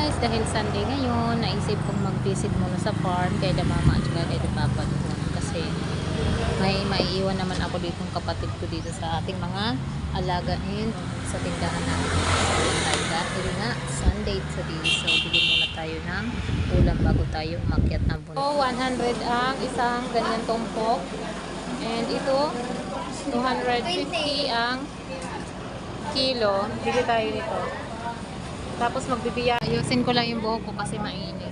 guys, dahil Sunday ngayon, naisip kong mag-visit muna sa farm kay da mama at saka kay da papa doon. Kasi may maiiwan naman ako dito ng kapatid ko dito sa ating mga alagain sa tindahan natin. Dahil nga, Sunday today. So, bili muna tayo ng ulam bago tayo umakyat ng bundok. So, 100 ang isang ganyan tumpok. And ito, 250 ang kilo. Bili tayo nito. Tapos magbibiya. Ayusin ko lang yung buhok ko kasi mainit.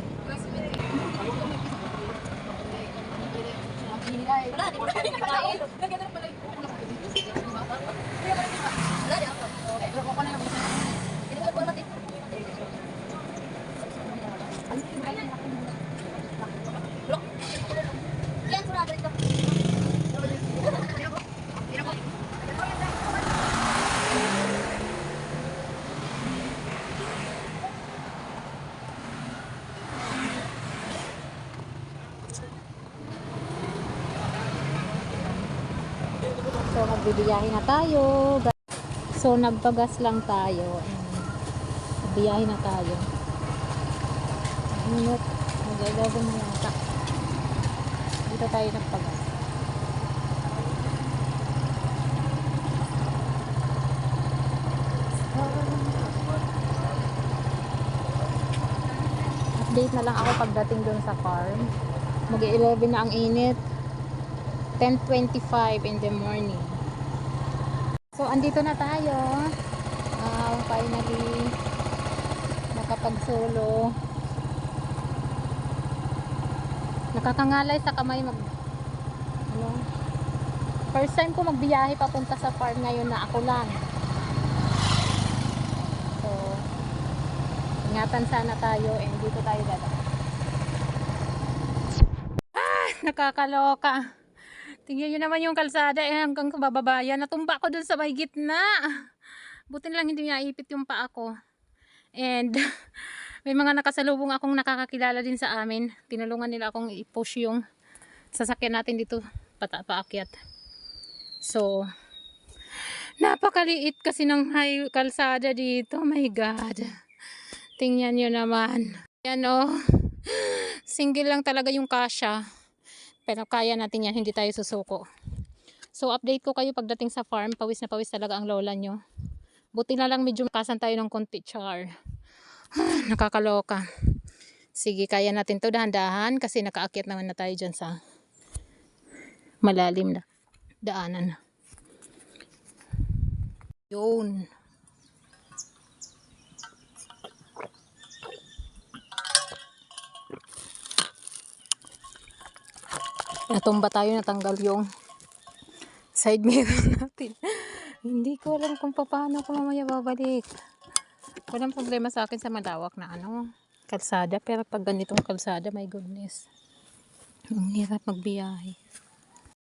So, magbibiyahe na tayo. So, nagpagas lang tayo. Biyahe na tayo. Minute. Mag-11 na yata. Dito tayo nagpagas. Update na lang ako pagdating dun sa farm. Mag-11 na ang init. 10:25 in the morning. So, andito na tayo. Finally, nakapag-solo. Nakakangalay sa kamay first time ko magbiyahe papunta sa farm ngayon na ako lang. So, ingatan sana tayo and dito tayo dadaan. Nakakaloka. Tingnan nyo naman yung kalsada hanggang kababayan. Natumba ko dun sa may gitna. Buti lang hindi naipit yung paa ko. And may mga nakasalubong akong nakakakilala din sa amin. Tinulungan nila akong i-push yung sasakyan natin dito paakyat. So, napakaliit kasi ng kalsada dito. Oh my God. Tingnan nyo naman. Yan o. Single lang talaga yung kasya. Pero kaya natin yan, hindi tayo susuko. So, update ko kayo pagdating sa farm. Pawis na pawis talaga ang lola nyo. Buti na lang medyo makasan tayo ng konti char. Nakakaloka. Sige, kaya natin to dahan-dahan kasi nakaakyat naman na tayo dyan sa malalim na daanan. Yun. Natumba tayo, natanggal yung side mirror natin. Hindi ko alam kung paano ko mamaya babalik. Walang problema sa akin sa malawak na kalsada. Pero pag ganitong kalsada, my goodness. Ang hirap magbiyahe.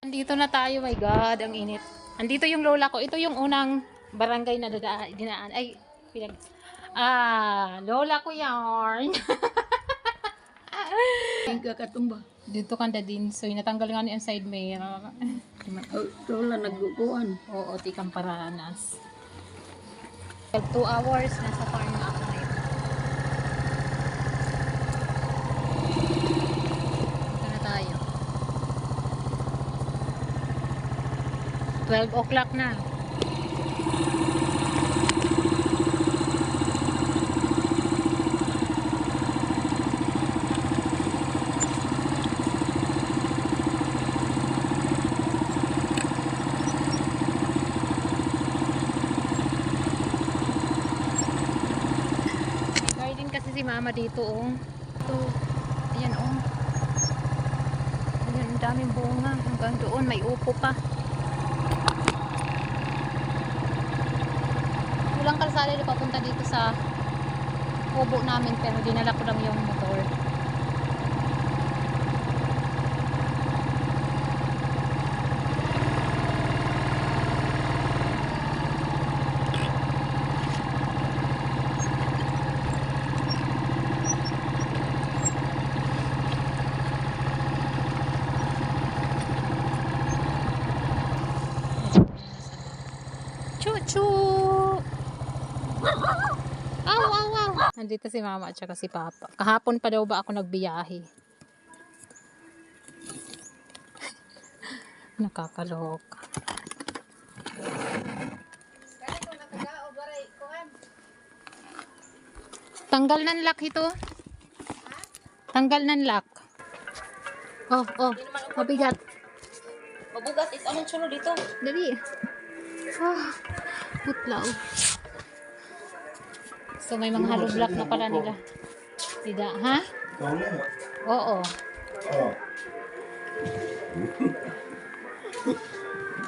Andito na tayo, my God, ang init. Andito yung lola ko. Ito yung unang barangay na dinaan. Ay, lola ko yarn. Katumba. Dito kanda din. So, natanggal nga niya ang side mirror. Wala nagguguan. Oo, tikang paranas. 2 hours, nasa farm na ako ngayon. Dito na tayo. 12 o'clock na. Kasi si mama dito ito, ayan ayan, ang daming bunga hanggang doon, may upo pa. Walang kalsada na papunta dito sa kubo namin pero dinala ko lang yung motor. Choo-choo! Aw, aw, aw! Nandito si mama at saka si papa. Kahapon pa daw ba ako nagbiyahe? Nakakaloka. Tanggal ng lock ito. Tanggal ng lock. Oh, mabigat. Mabugat is anong sunod dito? Dali. Putlaw. So may mga hollow block na pala nila. Tidak, ha? Oo.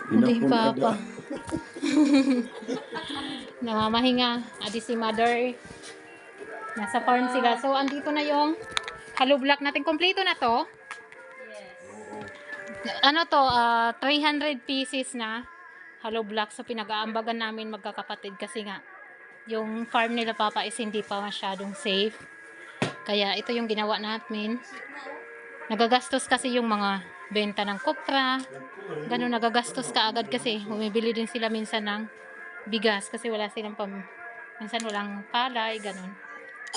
Hindi papa. Namamahinga. Adi si mother. Nasa farm sila. So andito na yung hollow block natin. Kompleto na to. Ano to, 300 pieces na hollow block. So pinag-aambagan namin magkakapatid kasi nga yung farm nila papa is hindi pa masyadong safe. Kaya ito yung ginawa natin. Nagagastos kasi yung mga benta ng kopra. Ganun, nagagastos ka agad kasi bumibili din sila minsan ng bigas kasi wala silang minsan walang palay, ganun.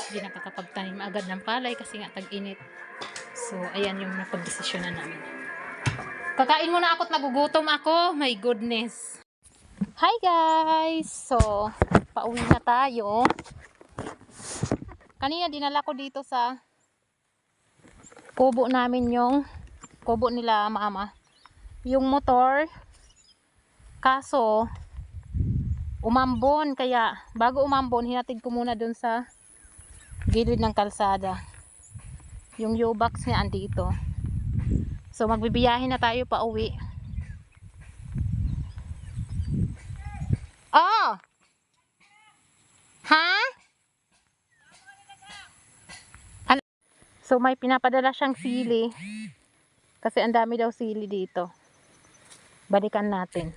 Hindi nakakapagtanim agad ng palay kasi nga tag-init. So ayan yung napagdesisyonan namin. Kakain muna ako at nagugutom ako. My goodness. Hi guys! So, pauwi na tayo. Kanina dinala ko dito sa kubo namin yung kubo nila mama. Yung motor. Kaso, umambon. Kaya, bago umambon, hinatid ko muna dun sa gilid ng kalsada. Yung U-box niya andito. So, magbibiyahin na tayo pa uwi. Oh! Ha? So, may pinapadala siyang sili. Kasi ang dami daw sili dito. Balikan natin.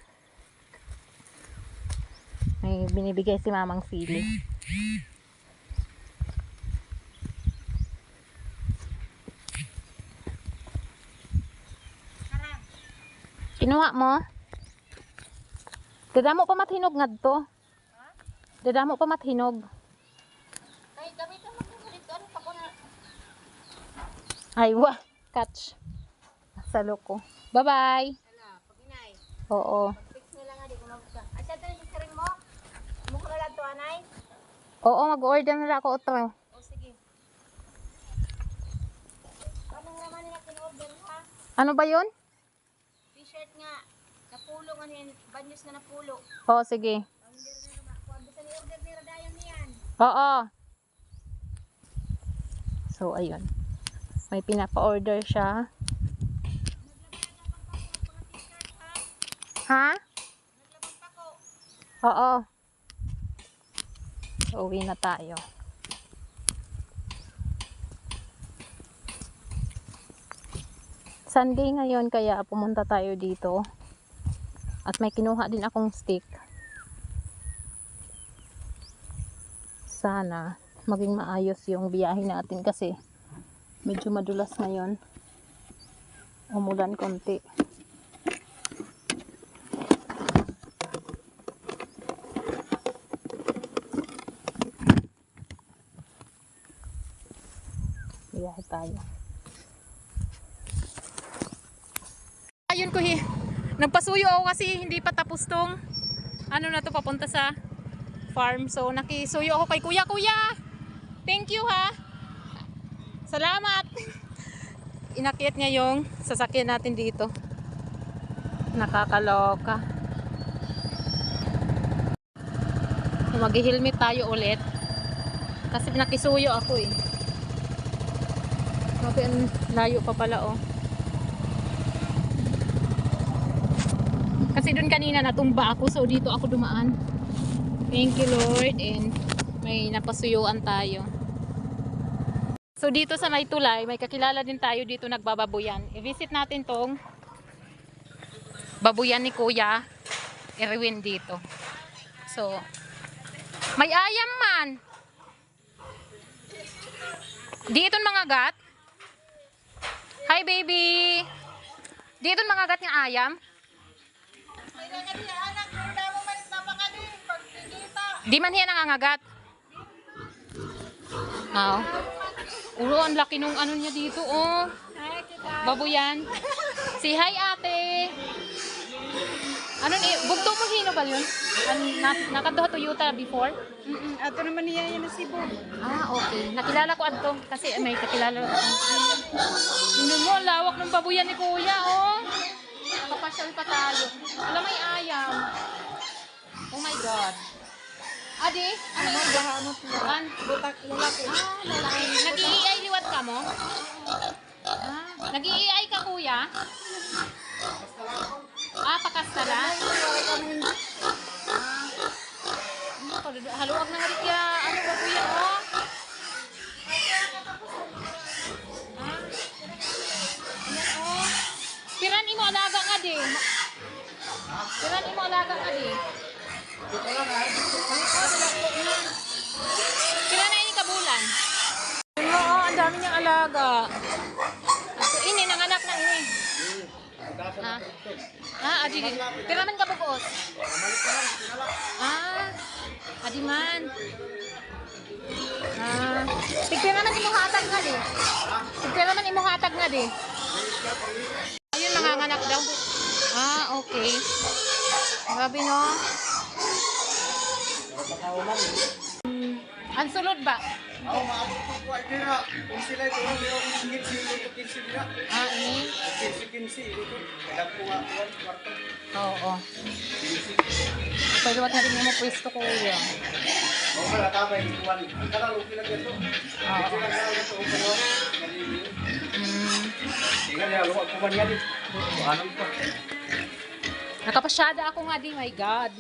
May binibigay si mamang sili. Kinuha mo? Dadamo pa mathinog ngadto. Dadamo pa mathinog. Ay, gamitan mo dito. Ano pa ko na? Ay, wah. Catch. Sa loko. Bye-bye. Ala, pag inay. Oo. Fix nila nga di ko mabuka. Asa tayo yung ring mo? Mukha na lang to, anay? Oo, mag-order na lang ako utro. O, sige. Anong naman nila kinorder ha? Ano ba yun? T-shirt nga. Napulo nga niyan. Banyos na napulo. Oo, sige. Order na naman. Kung bisa ni order ni Radayon niyan. Oo. So, ayun. May pinapa-order siya. Ha? Naglabang pa ko. Oo. So, uwi na tayo. Sunday ngayon kaya pumunta tayo dito. At may kinuha din akong stick. Sana maging maayos yung biyahe natin kasi medyo madulas ngayon. Umulan konti. Biyahe tayo. Ayun ko nagpasuyo ako kasi hindi pa tapos tong ano na to papunta sa farm. So nakisuyo ako kay kuya. Kuya! Thank you ha! Salamat! Inakyat niya yung sasakyan natin dito. Nakakaloka. So, mag-helmet tayo ulit. Kasi nakisuyo ako eh. Grabe, ang layo pa pala oh. Kasi dun kanina natumba ako, so dito ako dumaan. Thank you Lord, and may napasuyuan tayo. So dito sa may tulay, may kakilala din tayo dito nagbababuyan. I-visit natin tong babuyan ni Kuya Erwin dito. So may ayam man. Dito mga gat. Hi baby. Dito mga gat ng ayam. Di man hiya nangangagat. Ah. Ulo, ang laki nung ano niya dito, oh. Baboyan. Say hi, ate. Ano ni, bugto mo hino ba yun? Nakaduha Toyota before? Ato naman niya yan na Cebu. Ah, okay. Nakilala ko adto kasi may kakilala ko. Tingnan mo, ang lawak ng baboyan ni Kuya, oh. Nakapasyal pa tayo. Alam, may ayam. Oh my God. Adi, ano yun? Bahamot mo. An? Butak lalaki. Ah, lalaki. Nag-iiay liwat ka mo? Ah, nag-iiay ka, Kuya? Ah, pakastala? Haluag na nga rin kaya, ano ba po yan, oh? Ah, yan, oh. Piran imo alaga nga di. Piran imo alaga nga di. Piran na ini kabulan. Ano, oh, ang dami niyang alaga. Ato, ini, nanganak na ini. Adi. Pira man ka bukuos? Adi man. Tigpira man imong hatag nga di. Tigpira man imong hatag nga di. Ayun, nanganganak daw. Okay. Grabe, no? Ang sulod ba? Ako maabot ko po ay tira. Kung sila ito, yung 15 nila. Ini? 15 dito. Kaya po nga po, kwarto. Oo. Ipaliwat na rin mo pwesto ko uya. Oo, wala tabay. Ang kanal, okay lang ito. Okay lang ito. Okay lang ito. Tingnan niya, luwag ko man nga din. Anong ito? Nakapasyada ako nga di, my God.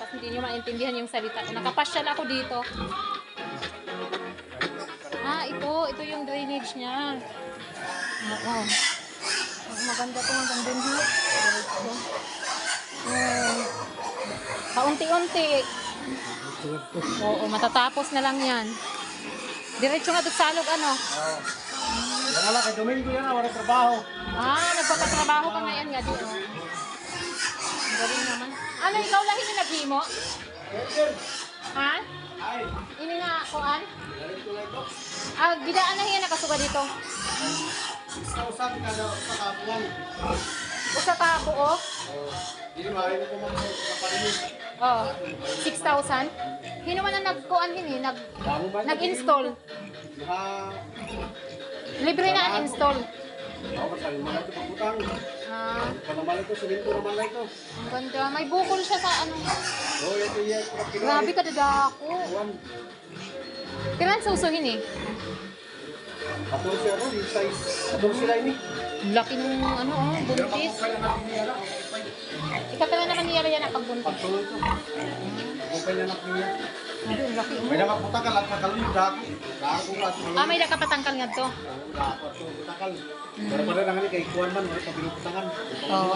Tapos hindi nyo maintindihan yung salita ko. Nakapasyal ako dito. Ito yung drainage niya. Oo. Maganda to hanggang dun, ha? Paunti-unti. Oo, matatapos na lang yan. Diretso nga doon salog, ano? Yan nga lang, kay Domingo yan, wala trabaho. Nagpapatrabaho ka ngayon nga dito. Ang galing naman. Ano, ikaw lang hindi naghimo? Ha? Ay, Ini nga, kuan? galing ko lang ito. Gidaan na yan nakasuga dito. 6,000 kada sa kapuan. Usa ka buo? Hindi maaaring ko man sa parinig. 6,000. Hino man ang nagkuan hini, nag-install. Libre na ang install. Masali mo na ito pagputang. Panamal ito, siminto naman na ito. Ang ganda. May bukol siya sa ano. Ito yan. Grabe ka dadako. Kailan susuhin eh? Atong siya ito, yung size. Atong sila ini. Ang laki nung ano, buntis. Kaya natin niya lang. Ikatala naman niya yan ang pagbuntis. Pagtuloy ito. Kung kaya natin niya. Ang laki mo. May nakaputang ka lang kakalo yung dako. Dako ko at malulog. May nakapatangkal nga to. Dako at putakal. Pero pa rin ang kay Kuan man, wala pa pinuputangan. Oo.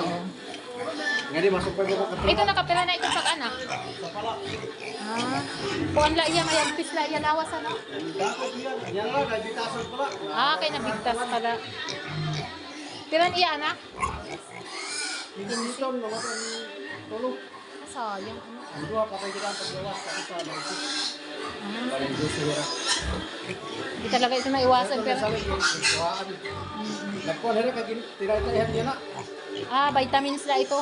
Ngayon, masumpay mo ko katulad. Ito nakapira na ito sa anak. Sa pala. Kuan la iya, may agpis la iya lawas ano? Dako yan. Yan lang, nabitasan pala. Kay nabigtas pala. Piran iya anak? Pinison, mga tulog. Sayang. Ang dua, patay kita ang paggawas sa isa. Hindi talaga ito maiwasan pero Nagkuhan rin, tinatayan niya na. vitamins la ito.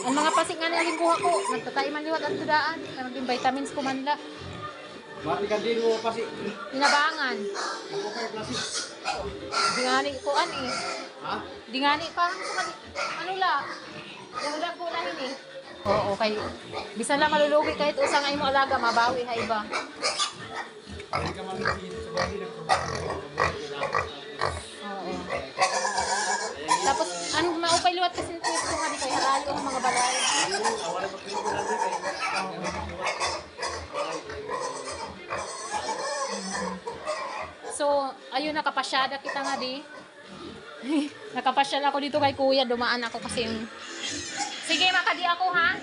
Ang mga pasig nga naling kuha ko, nagtatay man liwat ang tudaan. Naging vitamins ko man la. Mati ka din mo kasi. Tinabangan. Ako kayo klasik. Di nga ni kuan eh. Ha? Di nga ni parang ano la. Wala ko na hin eh. Oo, kay bisan lang malulugi kahit usa nga imo alaga mabawi ha iba. Hindi ka man sa bahay na. Oo. Tapos ang maupay liwat kasi nito nga di kay halayo ang mga balay. Awala pa pinito lang din kay. So, ayun, nakapasyada kita nga di. Nakapasyal ako dito kay kuya, dumaan ako kasi yung... Sige, makadi ako ha.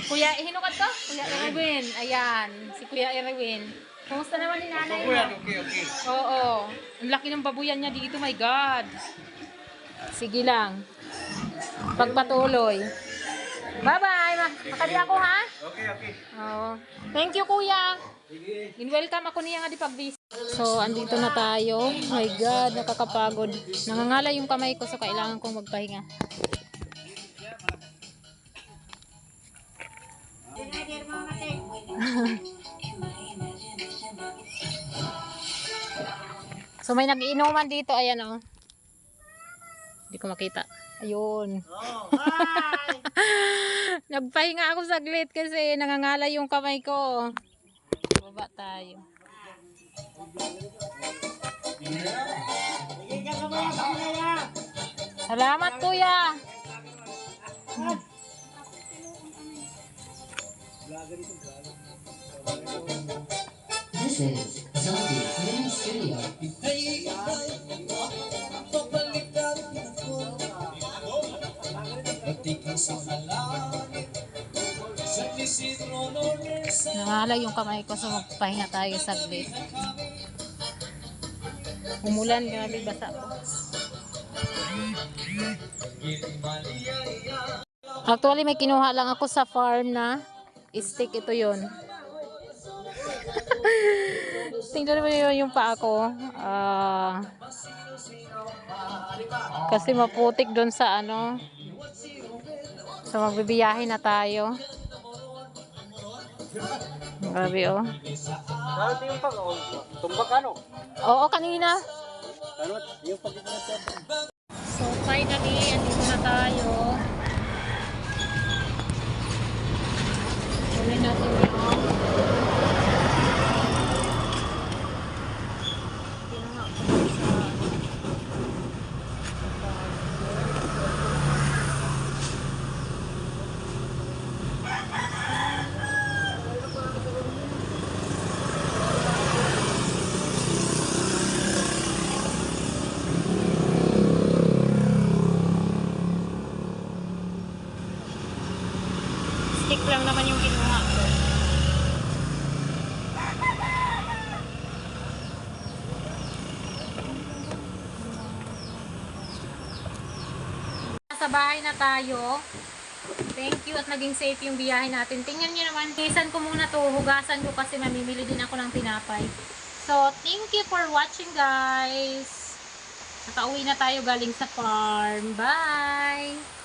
Kuya, hinukad ko? Kuya Erwin, ayan. Si Kuya Erwin. Kumusta naman ni nanay mo? Okay. Oo. Ang laki ng babuyan niya dito, my God. Sige lang. Pagpatuloy. Bye-bye. Makadi ako ha. Okay. Oo. Thank you, kuya. In-welcome ako niya nga di pag-visit. So, andito na tayo. Oh my God, nakakapagod. Nangangala yung kamay ko so kailangan kong magpahinga. So, may nag-iinuman dito. Ayan oh. Hindi ko makita. Ayun. Nagpahinga ako saglit kasi nangangala yung kamay ko. Baba tayo. Salamat kuya. This is Zombie Mini Studio. Nangalay yung kamay ko so magpahinga tayo saglit. Umulan, grabe basa ko. Actually may kinuha lang ako sa farm na stick, ito yun. Tingnan mo yung paa ko. Kasi maputik doon sa ano. So magbibiyahe na tayo. Grabe oh. Dati yung tumbak ano? Oo, kanina. Ano? Yung pag So finally, andito na tayo. Tuloy natin yung stick lang naman yung kinuha ko. Sa bahay na tayo. Thank you at naging safe yung biyahe natin. Tingnan nyo naman, kisan ko muna to, hugasan ko kasi mamimili din ako ng tinapay. So, thank you for watching guys. Nakauwi na tayo galing sa farm. Bye!